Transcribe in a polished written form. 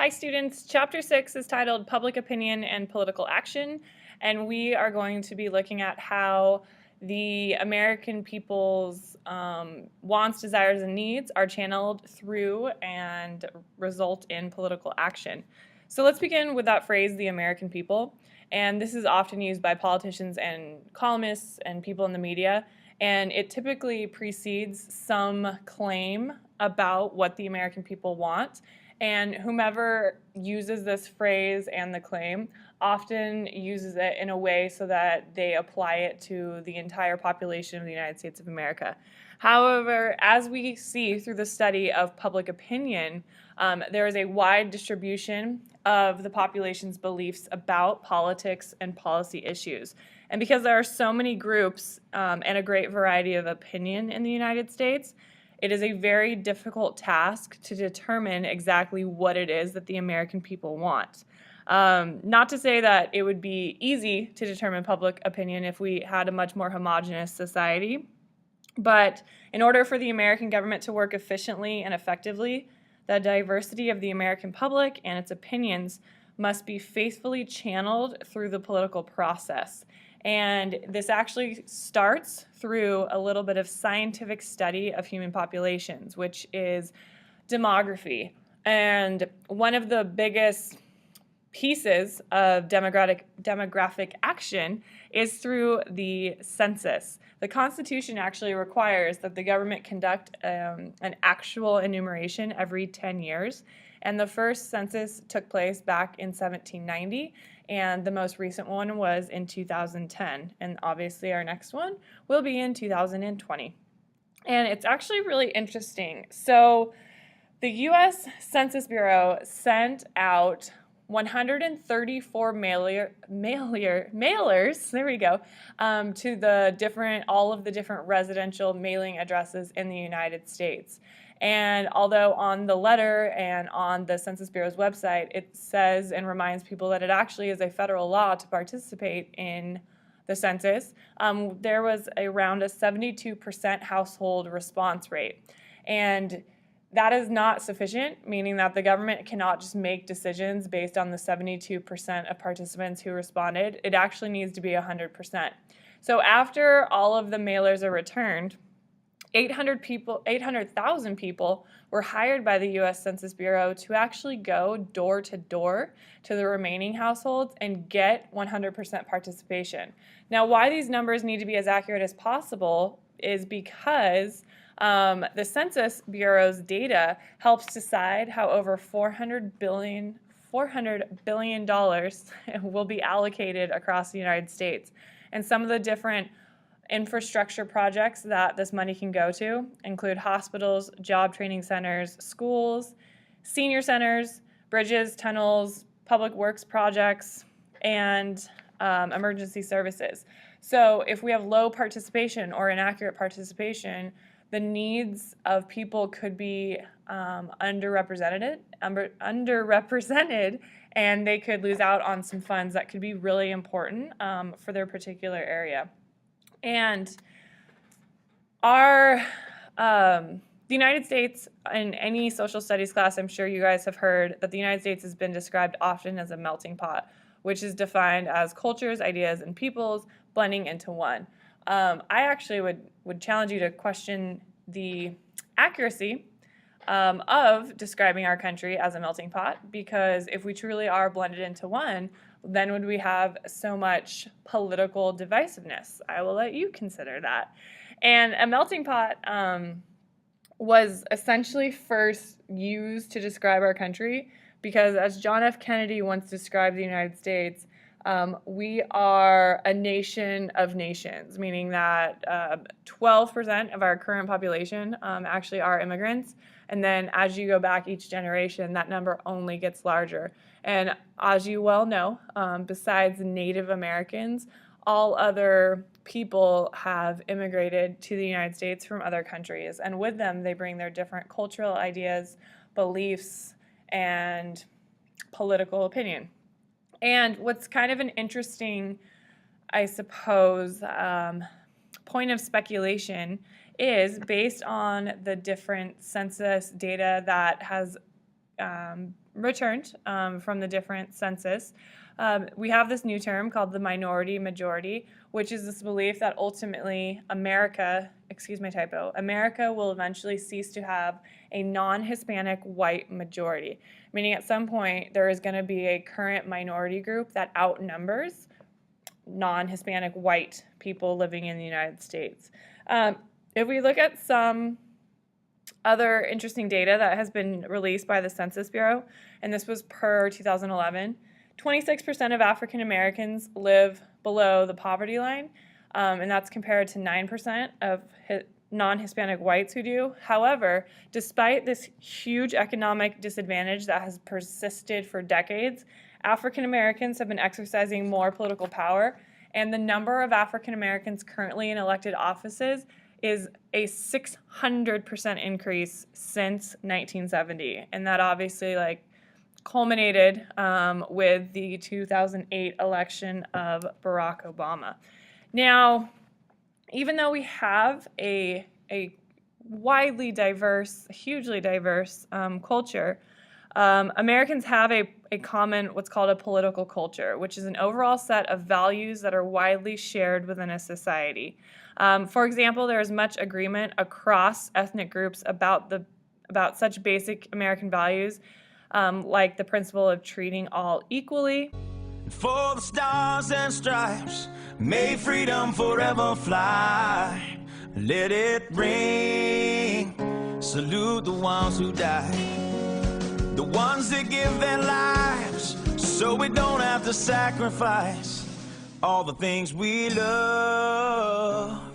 Hi students, Chapter 6 is titled Public Opinion and Political Action, and we are going to be looking at how the American people's wants, desires, and needs are channeled through and result in political action. So let's begin with that phrase, the American people, and this is often used by politicians and columnists and people in the media, and it typically precedes some claim about what the American people want. And whomever uses this phrase and the claim often uses it in a way so that they apply it to the entire population of the United States of America. However, as we see through the study of public opinion, there is a wide distribution of the population's beliefs about politics and policy issues. And because there are so many groups and a great variety of opinion in the United States, it is a very difficult task to determine exactly what it is that the American people want. Not to say that it would be easy to determine public opinion if we had a much more homogenous society, but in order for the American government to work efficiently and effectively, the diversity of the American public and its opinions must be faithfully channeled through the political process. And this actually starts through a little bit of scientific study of human populations, which is demography. And one of the biggest pieces of demographic action is through the census. The Constitution actually requires that the government conduct an actual enumeration every 10 years. And the first census took place back in 1790. And the most recent one was in 2010, and obviously our next one will be in 2020. And it's actually really interesting. So the U.S. Census Bureau sent out 134 mailers, there we go, to all of the different residential mailing addresses in the United States. And although on the letter and on the Census Bureau's website, it says and reminds people that it actually is a federal law to participate in the census, there was around a 72% household response rate. And that is not sufficient, meaning that the government cannot just make decisions based on the 72% of participants who responded. It actually needs to be 100%. So after all of the mailers are returned, 800,000 people were hired by the U.S. Census Bureau to actually go door to door to the remaining households and get 100% participation. Now, why these numbers need to be as accurate as possible is because the Census Bureau's data helps decide how over $400 billion will be allocated across the United States. And some of the different infrastructure projects that this money can go to include hospitals, job training centers, schools, senior centers, bridges, tunnels, public works projects, and emergency services. So if we have low participation or inaccurate participation, the needs of people could be underrepresented, and they could lose out on some funds that could be really important for their particular area. And the United States, in any social studies class, I'm sure you guys have heard that the United States has been described often as a melting pot, which is defined as cultures, ideas, and peoples blending into one. I actually would challenge you to question the accuracy of describing our country as a melting pot, because if we truly are blended into one, then would we have so much political divisiveness? I will let you consider that. And a melting pot was essentially first used to describe our country because, as John F. Kennedy once described the United States, we are a nation of nations, meaning that 12% of our current population actually are immigrants. And then as you go back each generation, that number only gets larger. And as you well know, besides Native Americans, all other people have immigrated to the United States from other countries. And with them, they bring their different cultural ideas, beliefs, and political opinion. And what's kind of an interesting, I suppose, point of speculation is based on the different census data that has returned from the different census. We have this new term called the minority majority, which is this belief that ultimately America will eventually cease to have a non-Hispanic white majority, meaning at some point there is going to be a current minority group that outnumbers non-Hispanic white people living in the United States. If we look at some other interesting data that has been released by the Census Bureau, and this was per 2011, 26% of African Americans live below the poverty line, and that's compared to 9% of non-Hispanic whites who do. However, despite this huge economic disadvantage that has persisted for decades, African Americans have been exercising more political power, and the number of African Americans currently in elected offices is a 600% increase since 1970, and that obviously culminated with the 2008 election of Barack Obama. Now, even though we have a widely diverse, hugely diverse culture, Americans have a common, what's called a political culture, which is an overall set of values that are widely shared within a society. For example, there is much agreement across ethnic groups about such basic American values, like the principle of treating all equally. For the stars and stripes, may freedom forever fly. Let it ring. Salute the ones who died, the ones that give their lives so we don't have to sacrifice all the things we love.